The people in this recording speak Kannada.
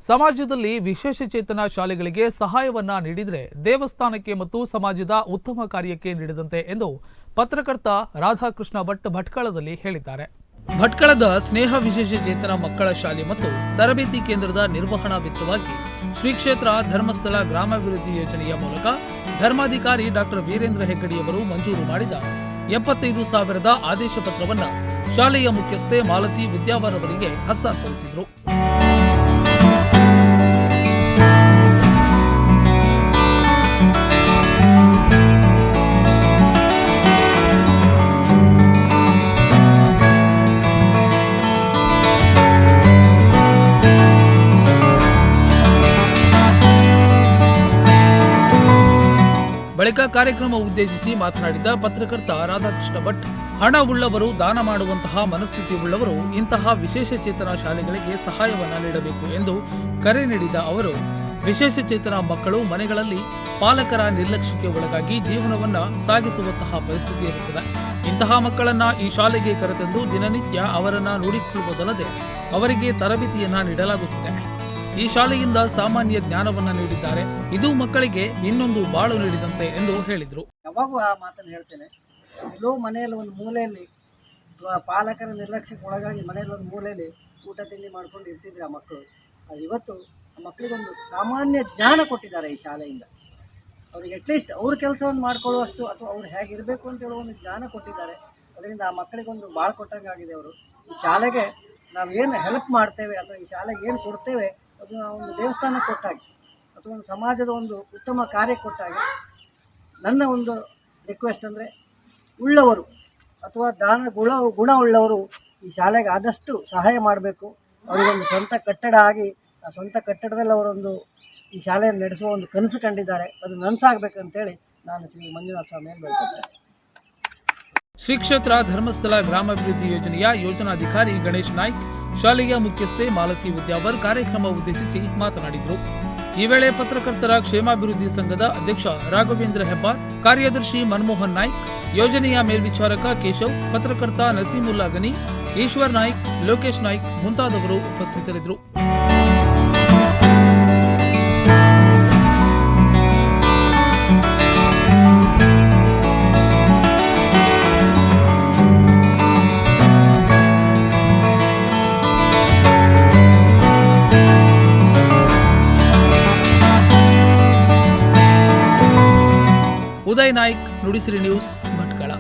ಸಮಾಜದಲ್ಲಿ ವಿಶೇಷಚೇತನ ಶಾಲೆಗಳಿಗೆ ಸಹಾಯವನ್ನ ನೀಡಿದರೆ ದೇವಸ್ಥಾನಕ್ಕೆ ಮತ್ತು ಸಮಾಜದ ಉತ್ತಮ ಕಾರ್ಯಕ್ಕೆ ನೀಡಿದಂತೆ ಎಂದು ಪತ್ರಕರ್ತ ರಾಧಾಕೃಷ್ಣ ಭಟ್ ಭಟ್ಕಳದಲ್ಲಿ ಹೇಳಿದ್ದಾರೆ. ಭಟ್ಕಳದ ಸ್ನೇಹ ವಿಶೇಷಚೇತನ ಮಕ್ಕಳ ಶಾಲೆ ಮತ್ತು ತರಬೇತಿ ಕೇಂದ್ರದ ನಿರ್ವಹಣಾ ವೆಚ್ಚವಾಗಿ ಶ್ರೀ ಕ್ಷೇತ್ರ ಧರ್ಮಸ್ಥಳ ಗ್ರಾಮಾಭಿವೃದ್ಧಿ ಯೋಜನೆಯ ಮೂಲಕ ಧರ್ಮಾಧಿಕಾರಿ ಡಾಕ್ಟರ್ ವೀರೇಂದ್ರ ಹೆಗ್ಗಡಿಯವರು ಮಂಜೂರು ಮಾಡಿದ 75,000ದ ಆದೇಶ ಪತ್ರವನ್ನು ಶಾಲೆಯ ಮುಖ್ಯಸ್ಥೆ ಮಾಲತಿ ವಿದ್ಯಾವರ್ ಅವರಿಗೆ ಹಸ್ತಾಂತರಿಸಿದರು. ಬಳಿಕ ಕಾರ್ಯಕ್ರಮ ಉದ್ದೇಶಿಸಿ ಮಾತನಾಡಿದ ಪತ್ರಕರ್ತ ರಾಧಾಕೃಷ್ಣ ಭಟ್, ಹಣ ಉಳ್ಳವರು ದಾನ ಮಾಡುವಂತಹ ಮನಸ್ಥಿತಿ ಉಳ್ಳವರು ಇಂತಹ ವಿಶೇಷಚೇತನ ಶಾಲೆಗಳಿಗೆ ಸಹಾಯವನ್ನ ನೀಡಬೇಕು ಎಂದು ಕರೆ ನೀಡಿದ ಅವರು, ವಿಶೇಷಚೇತನ ಮಕ್ಕಳು ಮನೆಗಳಲ್ಲಿ ಪಾಲಕರ ನಿರ್ಲಕ್ಷ್ಯಕ್ಕೆ ಒಳಗಾಗಿ ಜೀವನವನ್ನ ಸಾಗಿಸುವಂತಹ ಪರಿಸ್ಥಿತಿ ಇರುತ್ತದೆ. ಇಂತಹ ಮಕ್ಕಳನ್ನ ಈ ಶಾಲೆಗೆ ಕರೆತಂದು ದಿನನಿತ್ಯ ಅವರನ್ನ ನೋಡಿಕೊಳ್ಳುವುದಲ್ಲದೆ ಅವರಿಗೆ ತರಬೇತಿಯನ್ನ ನೀಡಲಾಗುತ್ತಿದೆ. ಈ ಶಾಲೆಯಿಂದ ಸಾಮಾನ್ಯ ಜ್ಞಾನವನ್ನ ನೀಡಿದ್ದಾರೆ. ಇದು ಮಕ್ಕಳಿಗೆ ಇನ್ನೊಂದು ಬಾಳು ನೀಡಿದಂತೆ ಎಂದು ಹೇಳಿದರು. ಯಾವಾಗೂ ಆ ಮಾತನ್ನು ಹೇಳ್ತೇನೆ. ಎಲ್ಲೋ ಮನೆಯಲ್ಲಿ ಒಂದು ಮೂಲೆಯಲ್ಲಿ ಪಾಲಕರ ನಿರ್ಲಕ್ಷ್ಯಕ್ಕೆ ಒಳಗಾಗಿ ಮನೆಯಲ್ಲಿ ಒಂದು ಮೂಲೆಯಲ್ಲಿ ಊಟ ತಿಂಡಿ ಮಾಡ್ಕೊಂಡು ಇರ್ತಿದ್ರು ಆ ಮಕ್ಕಳು. ಇವತ್ತು ಆ ಮಕ್ಕಳಿಗೊಂದು ಸಾಮಾನ್ಯ ಜ್ಞಾನ ಕೊಟ್ಟಿದ್ದಾರೆ ಈ ಶಾಲೆಯಿಂದ. ಅವರಿಗೆ ಅಟ್ಲೀಸ್ಟ್ ಅವ್ರ ಕೆಲಸವನ್ನು ಮಾಡ್ಕೊಳ್ಳುವಷ್ಟು ಅಥವಾ ಅವ್ರು ಹೇಗಿರಬೇಕು ಅಂತ ಹೇಳೋ ಒಂದು ಜ್ಞಾನ ಕೊಟ್ಟಿದ್ದಾರೆ. ಅದರಿಂದ ಆ ಮಕ್ಕಳಿಗೊಂದು ಭಾಳ ಕೊಟ್ಟಂಗಾಗಿದೆ. ಅವರು ಈ ಶಾಲೆಗೆ ನಾವೇನು ಹೆಲ್ಪ್ ಮಾಡ್ತೇವೆ ಅಥವಾ ಈ ಶಾಲೆಗೆ ಏನು ಕೊಡ್ತೇವೆ ಅದು ಒಂದು ದೇವಸ್ಥಾನಕ್ಕೆ ಕೊಟ್ಟಾಗಿ ಅಥವಾ ಒಂದು ಸಮಾಜದ ಒಂದು ಉತ್ತಮ ಕಾರ್ಯ ಕೊಟ್ಟಾಗಿ. ನನ್ನ ಒಂದು ರಿಕ್ವೆಸ್ಟ್ ಅಂದರೆ, ಉಳ್ಳವರು ಅಥವಾ ಗುಣ ಉಳ್ಳವರು ಈ ಶಾಲೆಗೆ ಆದಷ್ಟು ಸಹಾಯ ಮಾಡಬೇಕು. ಅವರಿಗೊಂದು ಸ್ವಂತ ಕಟ್ಟಡ ಆಗಿ ಆ ಸ್ವಂತ ಕಟ್ಟಡದಲ್ಲಿ ಅವರೊಂದು ಈ ಶಾಲೆಯನ್ನು ನಡೆಸುವ ಒಂದು ಕನಸು ಕಂಡಿದ್ದಾರೆ. ಅದು ನನಸಾಗಬೇಕಂತೇಳಿ ನಾನು ಶ್ರೀ ಮಂಜುನಾಥ ಸ್ವಾಮಿಯನ್ನು ಬೇಡ್ಕೊಳ್ತೇನೆ. ಶ್ರೀ ಕ್ಷೇತ್ರ ಧರ್ಮಸ್ಥಳ ಗ್ರಾಮಾಭಿವೃದ್ಧಿ ಯೋಜನೆಯ ಯೋಜನಾಧಿಕಾರಿ ಗಣೇಶ್ ನಾಯ್ಕ್, ಶಾಲೆಯ ಮುಖ್ಯಸ್ಥೆ ಮಾಲತಿ ವಿದ್ಯಾವರ್ ಕಾರ್ಯಕ್ರಮ ಉದ್ದೇಶಿಸಿ ಮಾತನಾಡಿದರು. ಈ ವೇಳೆ ಪತ್ರಕರ್ತರ ಕ್ಷೇಮಾಭಿವೃದ್ಧಿ ಸಂಘದ ಅಧ್ಯಕ್ಷ ರಾಘವೇಂದ್ರ ಹೆಬ್ಬಾರ್, ಕಾರ್ಯದರ್ಶಿ ಮನಮೋಹನ್ ನಾಯ್ಕ್, ಯೋಜನೆಯ ಮೇಲ್ವಿಚಾರಕ ಕೇಶವ್, ಪತ್ರಕರ್ತ ನಸೀಮುಲ್ಲಾ ಗನಿ, ಈಶ್ವರ್ ನಾಯ್ಕ್, ಲೋಕೇಶ್ ನಾಯ್ಕ್ ಮುಂತಾದವರು ಉಪಸ್ಥಿತರಿದ್ದರು. ಉದಯ್ ನಾಯ್ಕ್, ನುಡಿಸಿರಿ ನ್ಯೂಸ್.